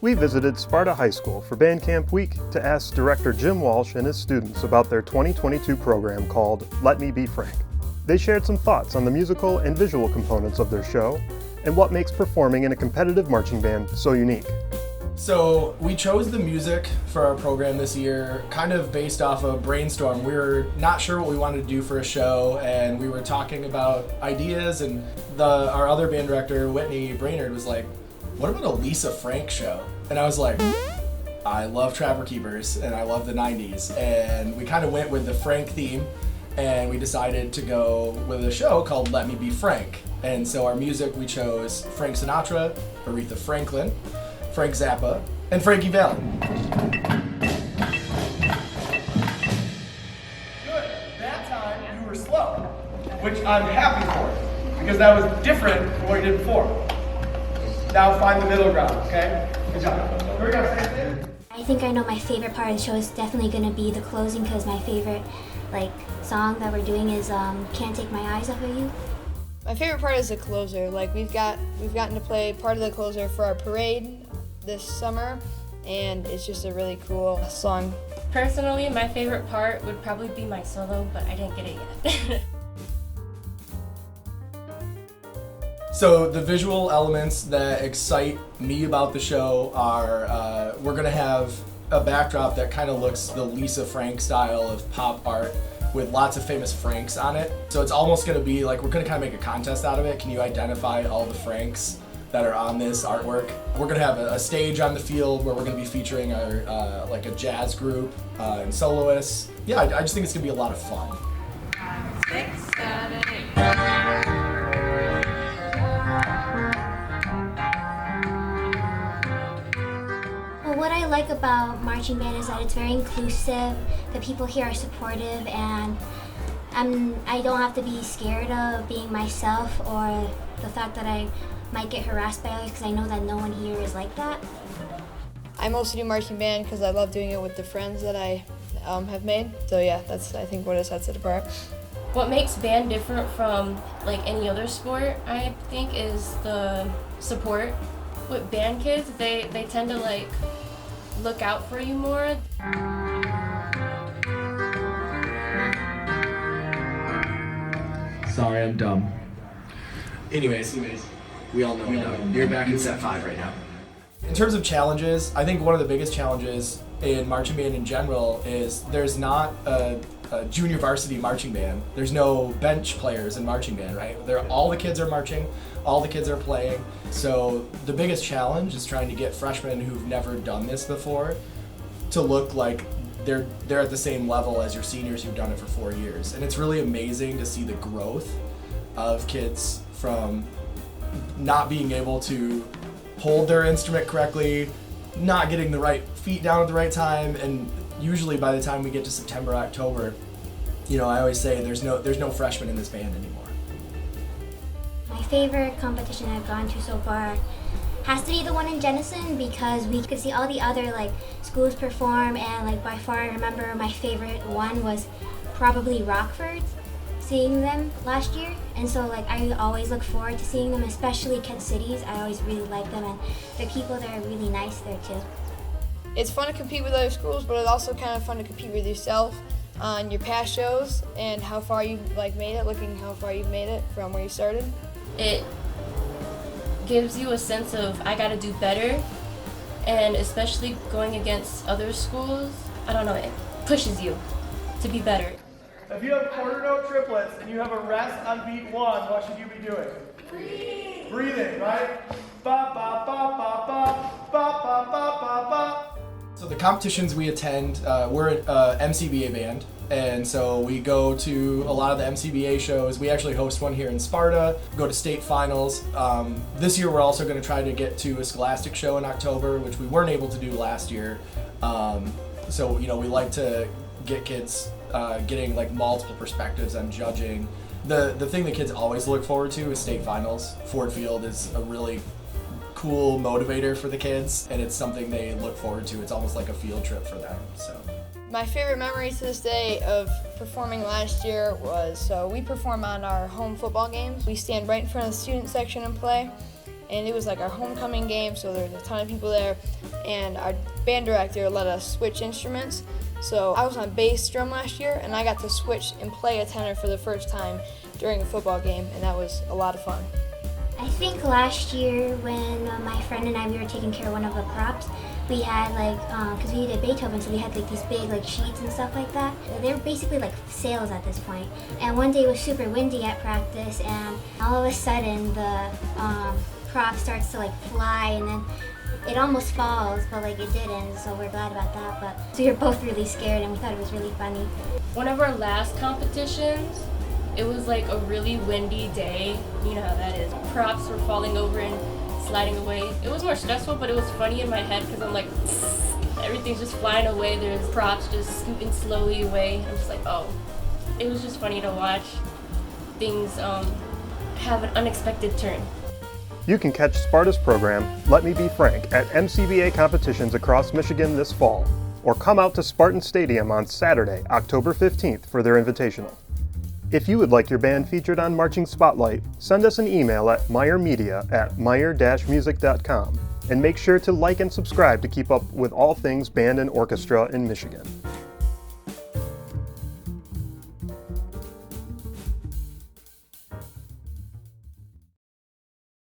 We visited Sparta High School for Band Camp Week to ask Director Jim Walsh and his students about their 2022 program called Let Me Be Frank. They shared some thoughts on the musical and visual components of their show and what makes performing in a competitive marching band so unique. So we chose the music for our program this year kind of based off a brainstorm. We were not sure what we wanted to do for a show, and we were talking about ideas, and our other band director, Whitney Brainerd, was like, what about a Lisa Frank show? And I was like, I love Trapper Keepers and I love the 90s, and we kind of went with the Frank theme, and we decided to go with a show called Let Me Be Frank. And so our music, we chose Frank Sinatra, Aretha Franklin, Frank Zappa, and Frankie Valli. Good. That time you were slow, which I'm happy for, because that was different from what you did before. Now find the middle ground, okay? Good job. Here we go, same thing. I think I know my favorite part of the show is definitely going to be the closing, because my favorite song that we're doing is Can't Take My Eyes Off of You. My favorite part is the closer. We've gotten to play part of the closer for our parade this summer, and it's just a really cool song. Personally, my favorite part would probably be my solo, but I didn't get it yet. So the visual elements that excite me about the show are we're going to have a backdrop that kind of looks the Lisa Frank style of pop art with lots of famous Franks on it. So it's almost going to be like we're going to kind of make a contest out of it. Can you identify all the Franks that are on this artwork? We're going to have a stage on the field where we're going to be featuring our a jazz group and soloists. Yeah, I just think it's going to be a lot of fun. 5, 6, 7, 8. What I like about marching band is that it's very inclusive, the people here are supportive, and I don't have to be scared of being myself or the fact that I might get harassed by others, because I know that no one here is like that. I mostly do marching band because I love doing it with the friends that I have made. So yeah, that's I think what sets it apart. What makes band different from any other sport, I think, is the support. With band kids, they tend to look out for you more. Sorry, I'm dumb. Anyways, we all know I'm dumb. You're back in set 5 right now. In terms of challenges, I think one of the biggest challenges in marching band in general is there's not a junior varsity marching band. There's no bench players in marching band, right? All the kids are marching, all the kids are playing. So the biggest challenge is trying to get freshmen who've never done this before to look like they're at the same level as your seniors who've done it for 4 years. And it's really amazing to see the growth of kids from not being able to hold their instrument correctly, not getting the right feet down at the right time, and usually by the time we get to September, October, I always say there's no freshmen in this band anymore. My favorite competition I've gone to so far has to be the one in Jenison, because we could see all the other schools perform, and by far I remember my favorite one was probably Rockford's, seeing them last year. And so I always look forward to seeing them, especially Kent City's. I always really like them, and the people there are really nice there too. It's fun to compete with other schools, but it's also kind of fun to compete with yourself on your past shows and how far you made it, looking how far you've made it from where you started. It gives you a sense of I gotta do better, and especially going against other schools, I don't know, it pushes you to be better. If you have quarter note triplets and you have a rest on beat 1, what should you be doing? Breathing. Breathing, right? Ba ba ba ba ba ba ba ba ba ba. So the competitions we attend, we're an MCBA band, and so we go to a lot of the MCBA shows. We actually host one here in Sparta, go to state finals. This year we're also going to try to get to a Scholastic show in October, which we weren't able to do last year. So we like to get kids getting multiple perspectives on judging. The thing that kids always look forward to is state finals. Ford Field is a really cool motivator for the kids, and it's something they look forward to. It's almost like a field trip for them. So My favorite memory to this day of performing last year was, we perform on our home football games. We stand right in front of the student section and play. and it was like our homecoming game, so there was a ton of people there, and our band director let us switch instruments. So I was on bass drum last year, and I got to switch and play a tenor for the first time during a football game, and that was a lot of fun. I think last year when my friend and I, we were taking care of one of the props, we had like, because we did Beethoven, so we had like these big like sheets and stuff like that. They were basically like sails at this point. And one day it was super windy at practice, and all of a sudden the prop starts to like fly, and then it almost falls, but like it didn't, so we're glad about that. But so we were both really scared, and we thought it was really funny. One of our last competitions, it was like a really windy day. You know how that is. Props were falling over and sliding away. It was more stressful, but it was funny in my head because I'm like, everything's just flying away. There's props just scooting slowly away. I'm just like, oh. It was just funny to watch things have an unexpected turn. You can catch Sparta's program, Let Me Be Frank, at MCBA competitions across Michigan this fall, or come out to Spartan Stadium on Saturday, October 15th for their invitational. If you would like your band featured on Marching Spotlight, send us an email at meyer-music.com, and make sure to like and subscribe to keep up with all things band and orchestra in Michigan.